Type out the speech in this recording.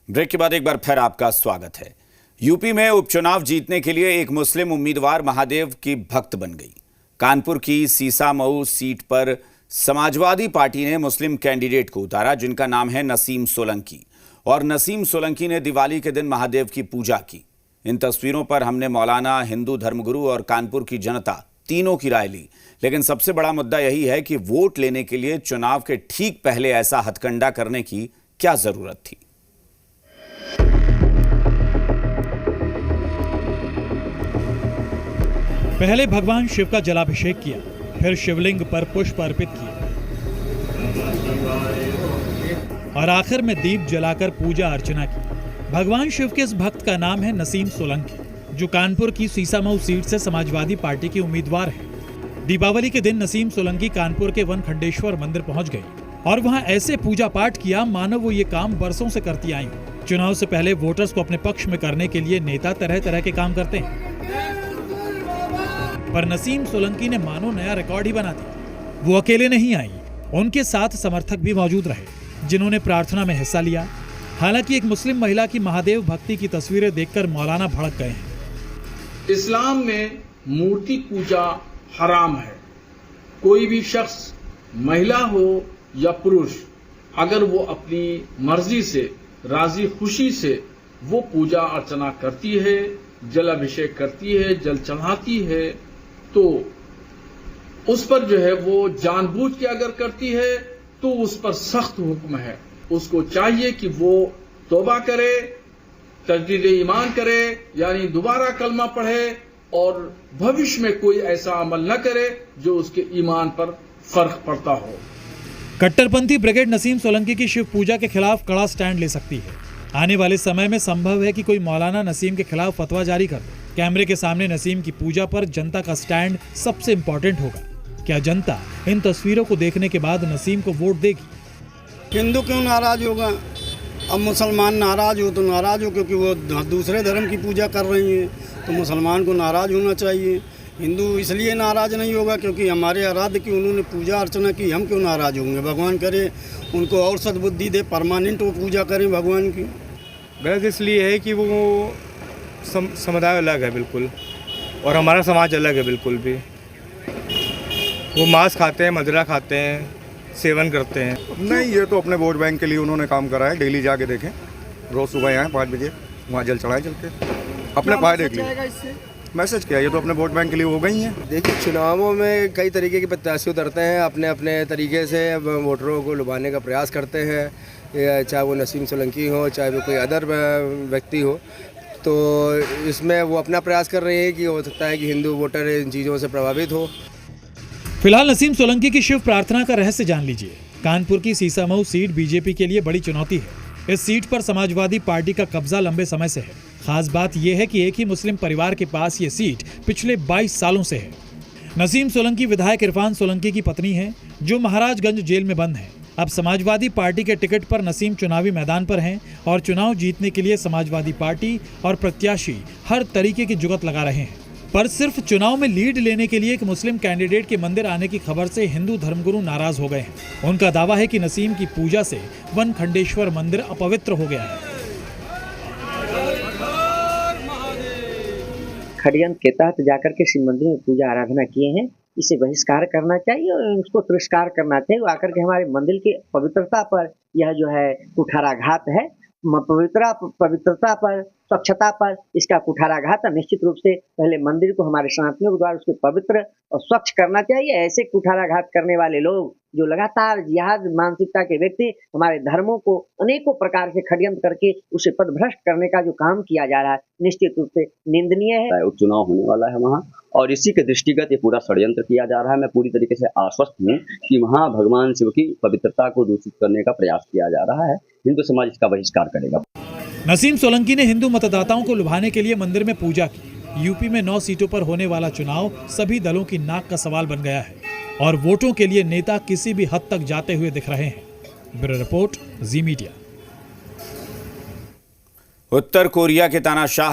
Break के बाद एक बार फिर आपका स्वागत है। यूपी में उपचुनाव जीतने के लिए एक मुस्लिम उम्मीदवार महादेव की भक्त बन गई। कानपुर की सीसामऊ सीट पर समाजवादी पार्टी ने मुस्लिम कैंडिडेट को उतारा जिनका नाम है नसीम सोलंकी। और नसीम सोलंकी ने दिवाली के दिन महादेव की पूजा की। इन तस्वीरों पर हमने मौलाना, हिंदू धर्मगुरु और कानपुर की जनता तीनों की राय ली। लेकिन सबसे बड़ा मुद्दा यही है कि वोट लेने के लिए चुनाव के ठीक पहले ऐसा हथकंडा करने की क्या जरूरत थी। पहले भगवान शिव का जलाभिषेक किया, फिर शिवलिंग पर पुष्प अर्पित किए और आखिर में दीप जलाकर पूजा अर्चना की। भगवान शिव के इस भक्त का नाम है नसीम सोलंकी, जो कानपुर की सीसामऊ सीट से समाजवादी पार्टी की उम्मीदवार है। दीपावली के दिन नसीम सोलंकी कानपुर के वन खंडेश्वर मंदिर पहुंच गई और वहां ऐसे पूजा पाठ किया मानो वो ये काम बरसों से करती आई हो। चुनाव से पहले वोटर्स को अपने पक्ष में करने के लिए नेता तरह तरह के काम करते हैं, पर नसीम सोलंकी ने मानो नया रिकॉर्ड ही बना दिया। वो अकेले नहीं आई, उनके साथ समर्थक भी मौजूद रहे, जिन्होंने प्रार्थना में हिस्सा लिया। हालांकि एक मुस्लिम महिला की महादेव भक्ति की तस्वीरें देखकर मौलाना भड़क गए हैं। इस्लाम में मूर्ति पूजा हराम है। कोई भी शख्स, महिला हो या पुरुष, अगर वो अपनी मर्जी से, राजी खुशी से वो पूजा अर्चना करती है, जल अभिषेक करती है, जल चढ़ाती है, तो उस पर जो है वो जानबूझ के अगर करती है तो उस पर सख्त हुक्म है। उसको चाहिए कि वो तौबा करे, तजदीद ईमान करे, यानी दोबारा कलमा पढ़े और भविष्य में कोई ऐसा अमल न करे जो उसके ईमान पर फर्क पड़ता हो। कट्टरपंथी ब्रिगेड नसीम सोलंकी की शिव पूजा के खिलाफ कड़ा स्टैंड ले सकती है। आने वाले समय में संभव है कि कोई मौलाना नसीम के खिलाफ फतवा जारी कर दे। कैमरे के सामने नसीम की पूजा पर जनता का स्टैंड सबसे इम्पोर्टेंट होगा। क्या जनता इन तस्वीरों को देखने के बाद नसीम को वोट देगी? हिंदू क्यों नाराज होगा? अब मुसलमान नाराज हो तो नाराज हो, क्योंकि वो दूसरे धर्म की पूजा कर रही हैं, तो मुसलमान को नाराज होना चाहिए। हिंदू इसलिए नाराज नहीं होगा क्योंकि हमारे आराध्य की उन्होंने पूजा अर्चना की, हम क्यों नाराज होंगे? भगवान करे उनको और सद्बुद्धि दे, परमानेंट वो पूजा करें भगवान की। गलत इसलिए है कि वो समुदाय अलग है बिल्कुल, और हमारा समाज अलग है बिल्कुल भी। वो मांस खाते हैं, मदिरा खाते हैं, सेवन करते हैं। नहीं, ये तो अपने वोट बैंक के लिए उन्होंने काम करा है। डेली जाके देखें, रोज सुबह आए 5 बजे, वहाँ जल चढ़ाएं चल के, अपने फायदे के लिए। मैसेज क्या है, ये तो अपने वोट बैंक के लिए हो गई हैं। देखिए, चुनावों में कई तरीके के प्रत्याशी उतरते हैं, अपने अपने तरीके से वोटरों को लुभाने का प्रयास करते हैं, चाहे वो नसीम सोलंकी हो, चाहे वो कोई अदर व्यक्ति हो। तो इसमें वो अपना प्रयास कर रहे हैं कि हो सकता है कि हिंदू वोटर इन चीज़ों से प्रभावित हो। फिलहाल नसीम सोलंकी की शिव प्रार्थना का रहस्य जान लीजिए। कानपुर की सीसामऊ सीट बीजेपी के लिए बड़ी चुनौती है। इस सीट पर समाजवादी पार्टी का कब्जा लंबे समय से है। खास बात यह है कि एक ही मुस्लिम परिवार के पास ये सीट पिछले 22 सालों से है। नसीम सोलंकी विधायक इरफान सोलंकी की पत्नी है, जो महाराजगंज जेल में बंद है। अब समाजवादी पार्टी के टिकट पर नसीम चुनावी मैदान पर हैं और चुनाव जीतने के लिए समाजवादी पार्टी और प्रत्याशी हर तरीके की जुगत लगा रहे हैं। पर सिर्फ चुनाव में लीड लेने के लिए एक मुस्लिम कैंडिडेट के मंदिर आने की खबर से हिंदू धर्मगुरु नाराज हो गए हैं। उनका दावा है कि नसीम की पूजा से वन खंडेश्वर मंदिर अपवित्र हो गया है। षड्यंत्र के तहत जाकर के शिव मंदिर में पूजा आराधना किए हैं, इसे बहिष्कार करना चाहिए और उसको तिरस्कार करना चाहिए। आकर के हमारे मंदिर की पवित्रता पर यह जो है कुठाराघात है। पवित्रता पर, स्वच्छता पर इसका कुठाराघात है। निश्चित रूप से पहले मंदिर को हमारे सनातनियों द्वारा उसके पवित्र और स्वच्छ करना चाहिए। ऐसे कुठाराघात करने वाले लोग, जो लगातार जिहाद मानसिकता के व्यक्ति, हमारे धर्मों को अनेकों प्रकार से षड्यंत्र करके उसे पदभ्रष्ट करने का जो काम किया जा रहा है, निश्चित रूप से निंदनीय है। उपचुनाव होने वाला है वहाँ, और इसी के दृष्टिगत ये पूरा षड्यंत्र किया जा रहा है। मैं पूरी तरीके से आश्वस्त हूँ कि वहाँ भगवान शिव की पवित्रता को दूषित करने का प्रयास किया जा रहा है। हिंदू समाज इसका बहिष्कार करेगा। नसीम सोलंकी ने हिंदू मतदाताओं को लुभाने के लिए मंदिर में पूजा की। यूपी में 9 सीटों पर होने वाला चुनाव सभी दलों की नाक का सवाल बन गया है और वोटों के लिए नेता किसी भी हद तक जाते हुए दिख रहे हैं। ब्यूरो रिपोर्ट, जी मीडिया। उत्तर कोरिया के तानाशाह